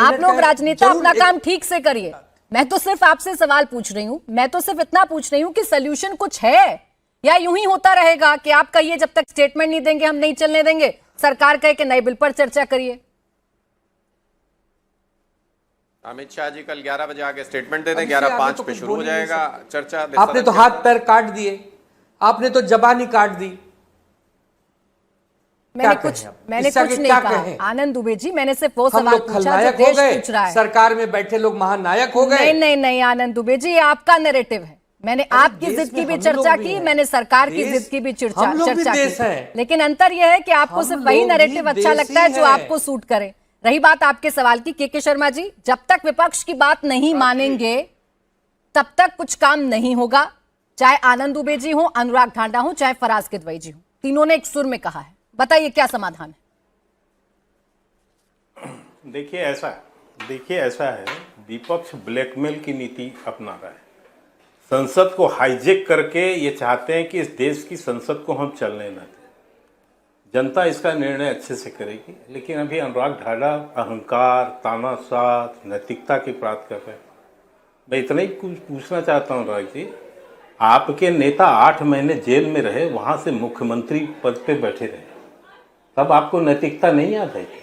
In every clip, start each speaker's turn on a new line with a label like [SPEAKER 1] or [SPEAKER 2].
[SPEAKER 1] आप लोग राजनेता अपना काम ठीक से करिए। मैं तो सिर्फ आपसे सवाल पूछ रही हूँ, मैं तो सिर्फ इतना पूछ रही हूँ कि सोल्यूशन कुछ है या यूं ही होता रहेगा कि आप कहिए जब तक स्टेटमेंट नहीं देंगे हम नहीं चलने देंगे, सरकार कहे कि नए बिल पर चर्चा करिए।
[SPEAKER 2] अमित शाह जी कल 11 बजे आके स्टेटमेंट दे दें, 11:05 पे शुरू हो जाएगा चर्चा।
[SPEAKER 3] आपने तो हाथ पैर काट दिए, आपने तो जबानी काट दी।
[SPEAKER 1] मैंने कुछ नहीं कहा आनंद दुबे जी, मैंने सिर्फ वो सवाल पूछा जो देश पूछ रहा है।
[SPEAKER 3] सरकार में बैठे लोग महानायक हो गए।
[SPEAKER 1] नहीं आनंद दुबे जी, ये आपका नैरेटिव है। मैंने आपकी जिद की भी चर्चा की, मैंने सरकार की जिद की भी चर्चा की, लेकिन अंतर यह है कि आपको सिर्फ वही नैरेटिव अच्छा लगता है जो आपको सूट करे। रही बात आपके सवाल की, के शर्मा जी, जब तक विपक्ष की बात नहीं मानेंगे तब तक कुछ काम नहीं होगा। चाहे आनंद दुबे जी हो, अनुराग ठांडा हो, चाहे फराज किदवई जी हो, तीनों ने एक सुर में कहा है। बताइए क्या समाधान है?
[SPEAKER 4] देखिए ऐसा है, विपक्ष ब्लैकमेल की नीति अपना रहा है। संसद को हाईजेक करके ये चाहते हैं कि इस देश की संसद को हम चलने न दें। जनता इसका निर्णय अच्छे से करेगी, लेकिन अभी अनुराग ठाडा अहंकार, तानाशाह, नैतिकता की बात कर रहे हैं। मैं इतना ही कुछ पूछना चाहता हूँ अनुराग जी, आपके नेता 8 महीने जेल में रहे, वहां से मुख्यमंत्री पद पे बैठे रहे, तब आपको नैतिकता नहीं याद आई थी?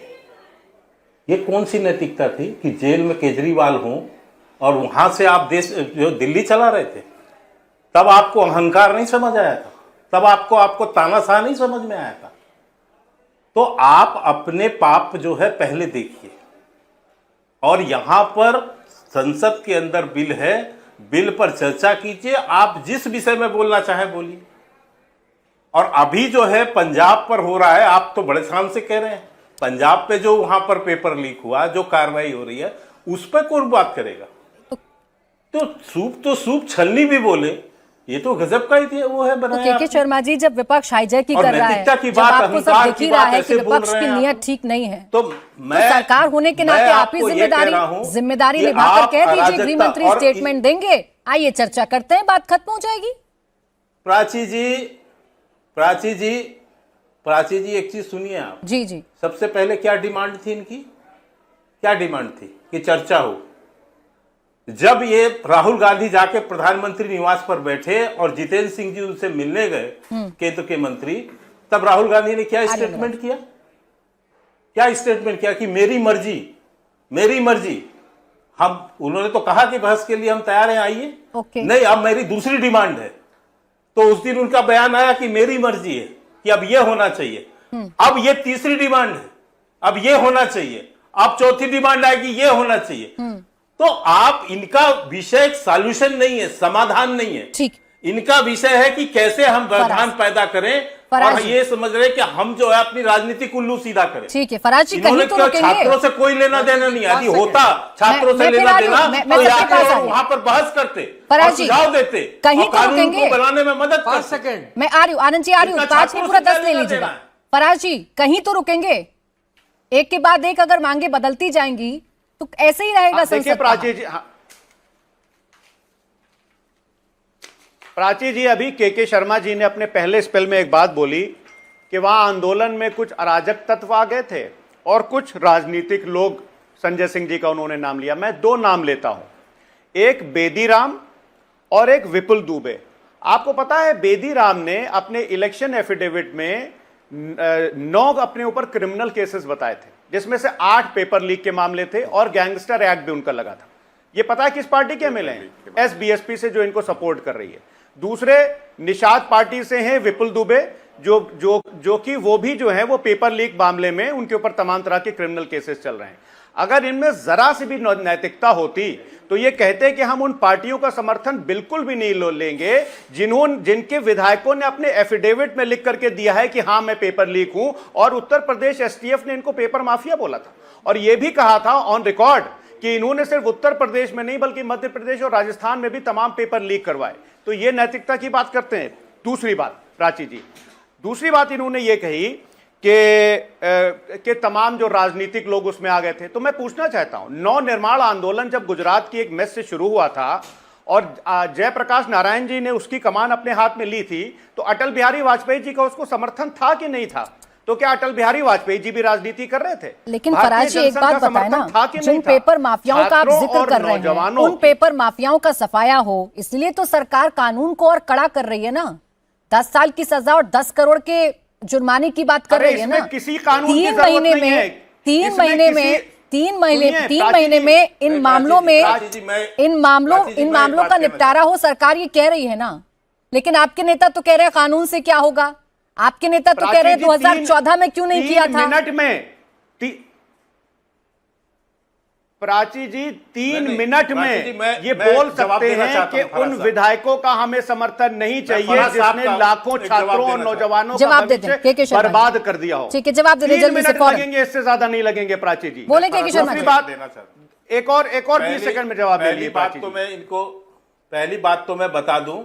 [SPEAKER 4] ये कौन सी नैतिकता थी कि जेल में केजरीवाल हों और वहां से आप देश जो दिल्ली चला रहे थे? तब आपको अहंकार नहीं समझ आया था, तब आपको तानाशाह नहीं समझ में आया था। तो आप अपने पाप जो है पहले देखिए। और यहां पर संसद के अंदर बिल है, बिल पर चर्चा कीजिए, आप जिस विषय में बोलना चाहे बोलिए। और अभी जो है पंजाब पर हो रहा है, आप तो बड़े शान से कह रहे हैं, पंजाब पे जो वहां पर पेपर लीक हुआ, जो कार्रवाई हो रही है, उस पर कौन बात करेगा? तो सूप छलनी भी बोले, ये तो गजब का ही वो है बनाया।
[SPEAKER 1] के शर्मा जी, जब विपक्ष हाईजैक ही कर रहा है, जब आपको सब दिख ही रहा है कि विपक्ष की नियत ठीक नहीं है, तो सरकार होने के नाते आप ही जिम्मेदारी निभाकर कह दीजिए गृह मंत्री स्टेटमेंट देंगे, आइए चर्चा करते हैं, बात खत्म हो जाएगी।
[SPEAKER 4] प्राची जी एक चीज सुनिए आप।
[SPEAKER 1] जी।
[SPEAKER 4] सबसे पहले क्या डिमांड थी इनकी? क्या डिमांड थी? कि चर्चा हो। जब ये राहुल गांधी जाके प्रधानमंत्री निवास पर बैठे और जितेंद्र सिंह जी उनसे मिलने गए, केंद्र के मंत्री, तब राहुल गांधी ने क्या स्टेटमेंट किया? कि मेरी मर्जी। उन्होंने तो कहा कि बहस के लिए हम तैयार हैं, आइए। नहीं, अब मेरी दूसरी डिमांड है। तो उस दिन उनका बयान आया कि मेरी मर्जी है, कि अब यह होना चाहिए। अब ये तीसरी डिमांड है, अब यह होना चाहिए। अब चौथी डिमांड आएगी, यह होना चाहिए। तो आप, इनका विषय सॉल्यूशन नहीं है, समाधान नहीं है।
[SPEAKER 1] ठीक,
[SPEAKER 4] इनका विषय है कि कैसे हम व्यवधान पैदा करें और ये समझ रहे कि हम जो है अपनी राजनीति उल्लू सीधा करें।
[SPEAKER 1] ठीक है फराज जी, कहीं तो रुकेंगे।
[SPEAKER 4] छात्रों से कोई लेना देना नहीं, यदि होता छात्रों से लेना देना तो वहां पर बहस करते, सुझाव देते,
[SPEAKER 1] कहीं तो रुकेंगे,
[SPEAKER 4] बनाने में मदद कर सकें।
[SPEAKER 1] मैं आ रही हूँ आनंद जी, आ रही हूँ, 5 में पूरा 10 ले लीजिएगा। फराज जी, कहीं तो रुकेंगे? एक के बाद एक अगर मांगे बदलती जाएंगी तो ऐसे ही रहेगा संसद।
[SPEAKER 5] प्राची जी, अभी के शर्मा जी ने अपने पहले स्पेल में एक बात बोली कि वहां आंदोलन में कुछ अराजक तत्व आ गए थे और कुछ राजनीतिक लोग, संजय सिंह जी का उन्होंने नाम लिया। मैं 2 नाम लेता हूं, एक बेदीराम और एक विपुल दुबे। आपको पता है बेदीराम ने अपने इलेक्शन एफिडेविट में 9 अपने ऊपर क्रिमिनल केसेस बताए थे, जिसमें से 8 पेपर लीक के मामले थे और गैंगस्टर एक्ट भी उनका लगा था। ये पता है किस पार्टी के एमएलए हैं? एसबीएसपी से, जो इनको सपोर्ट कर रही है। दूसरे निषाद पार्टी से हैं विपुल दुबे, जो कि वो भी जो है वो पेपर लीक मामले में उनके ऊपर तमाम तरह के क्रिमिनल केसेस चल रहे हैं। अगर इनमें जरा सी भी नैतिकता होती तो ये कहते कि हम उन पार्टियों का समर्थन बिल्कुल भी नहीं लेंगे जिनके विधायकों ने अपने एफिडेविट में लिख करके दिया है कि हां मैं पेपर लीक हूं, और उत्तर प्रदेश एसटीएफ ने इनको पेपर माफिया बोला था और यह भी कहा था ऑन रिकॉर्ड कि इन्होंने सिर्फ उत्तर प्रदेश में नहीं बल्कि मध्य प्रदेश और राजस्थान में भी तमाम पेपर लीक करवाए। तो ये नैतिकता की बात करते हैं। दूसरी बात प्राची जी, दूसरी बात इन्होंने ये कही कि तमाम जो राजनीतिक लोग उसमें आ गए थे। तो मैं पूछना चाहता हूं, नव निर्माण आंदोलन जब गुजरात की एक मेस से शुरू हुआ था और जयप्रकाश नारायण जी ने उसकी कमान अपने हाथ में ली थी, तो अटल बिहारी वाजपेयी जी का उसको समर्थन था कि नहीं था? तो क्या अटल बिहारी वाजपेयी जी भी राजनीति कर रहे थे?
[SPEAKER 1] लेकिन
[SPEAKER 5] भारतीय
[SPEAKER 1] फराजी एक
[SPEAKER 5] जनसंघ
[SPEAKER 1] बात
[SPEAKER 5] का
[SPEAKER 1] बताए ना,
[SPEAKER 5] समर्थन था कि नहीं
[SPEAKER 1] जिन
[SPEAKER 5] था?
[SPEAKER 1] पेपर माफियाओं का आप
[SPEAKER 5] छात्रों
[SPEAKER 1] जिक्र
[SPEAKER 5] और
[SPEAKER 1] कर रहे हैं,
[SPEAKER 5] नौजवानों
[SPEAKER 1] उन पेपर माफियाओं का सफाया हो, इसलिए तो सरकार कानून को और कड़ा कर रही है ना। 10 साल की सजा और 10 करोड़ के जुर्माने की बात कर
[SPEAKER 5] अरे
[SPEAKER 1] रही है ना।
[SPEAKER 5] इसमें किसी कानून की
[SPEAKER 1] 3
[SPEAKER 5] जरूरत
[SPEAKER 1] महीने
[SPEAKER 5] नहीं है।
[SPEAKER 1] में 3
[SPEAKER 5] इसमें
[SPEAKER 1] महीने
[SPEAKER 5] किसी-
[SPEAKER 1] में 3 महीने
[SPEAKER 5] सुनिए,
[SPEAKER 1] 3
[SPEAKER 5] प्राची
[SPEAKER 1] महीने
[SPEAKER 5] जी,
[SPEAKER 1] में इन मामलों में
[SPEAKER 4] प्राची जी, मैं
[SPEAKER 1] इन मामलों
[SPEAKER 4] बात
[SPEAKER 1] का
[SPEAKER 4] कहना
[SPEAKER 1] निपटारा हो, सरकार ये कह रही है ना। लेकिन आपके नेता तो कह रहे हैं कानून से क्या होगा। आपके नेता तो कह रहे हैं 2014 में क्यों नहीं किया था।
[SPEAKER 5] 3 मिनट में प्राची जी 3 मिनट में ये बोल सकते हैं कि उन विधायकों का हमें समर्थन नहीं चाहिए जिसने लाखों छात्रों और नौजवानों का भविष्य बर्बाद कर दिया हो।
[SPEAKER 1] ठीक है, जवाब दे दीजिए जल्दी से।
[SPEAKER 5] 3 मिनट लगेंगे, इससे ज्यादा नहीं लगेंगे प्राची जी।
[SPEAKER 1] बोले के शर्मा
[SPEAKER 5] दूसरी
[SPEAKER 1] जी।
[SPEAKER 5] बात,
[SPEAKER 4] देना चाहता हूं।
[SPEAKER 5] एक और 20 सेकंड में जवाब दे
[SPEAKER 4] पहली
[SPEAKER 5] लीजिए
[SPEAKER 4] बात
[SPEAKER 5] प्राची
[SPEAKER 4] तो
[SPEAKER 5] जी।
[SPEAKER 4] मैं इनको पहली बात तो मैं बता दूं,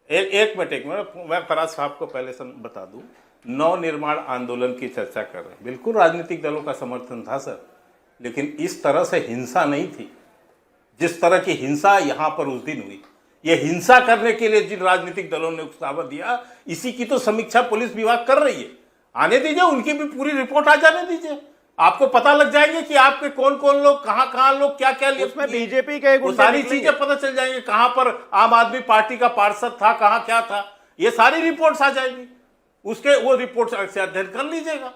[SPEAKER 4] एक मिनट मैं फराज साहब को पहले बता दूं। नवनिर्माण आंदोलन की चर्चा कर रहे हैं, बिल्कुल राजनीतिक दलों का समर्थन था सर, लेकिन इस तरह से हिंसा नहीं थी जिस तरह की हिंसा यहां पर उस दिन हुई। ये हिंसा करने के लिए जिन राजनीतिक दलों ने उकसावा दिया, इसी की तो समीक्षा पुलिस विभाग कर रही है। आने दीजिए, उनकी भी पूरी रिपोर्ट आ जाने दीजिए, आपको पता लग जाएंगे कि आपके कौन कौन लोग कहां लोग क्या क्या
[SPEAKER 5] उसमें बीजेपी के
[SPEAKER 4] वो सारी चीजें पता चल जाएंगे, कहां पर आम आदमी पार्टी का पार्षद था, कहां क्या था, ये सारी रिपोर्ट्स आ जाएंगी। उसके वो रिपोर्ट से अध्ययन कर लीजिएगा।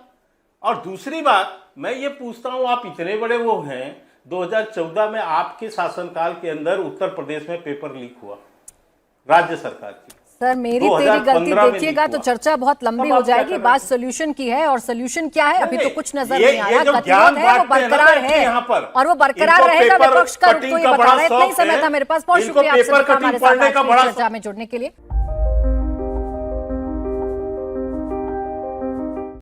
[SPEAKER 4] और दूसरी बात मैं ये पूछता हूं, आप इतने बड़े वो हैं, 2014 में आपके शासनकाल के अंदर उत्तर प्रदेश में पेपर लीक हुआ राज्य सरकार की।
[SPEAKER 1] सर मेरी तेरी गलती देखिएगा तो चर्चा बहुत लंबी हो जाएगी। बात सोल्यूशन की है, और सोल्यूशन क्या है अभी तो कुछ नजर नहीं आया। गतिरोध है वो बरकरार है, और वो बरकरार रहेगा। विपक्ष का रुख तो ये बता रहा है। इतना ही समय था मेरे पास। बहुत शुक्रिया आप सभी का हमारे साथ आज की चर्चा में जुड़ने के लिए।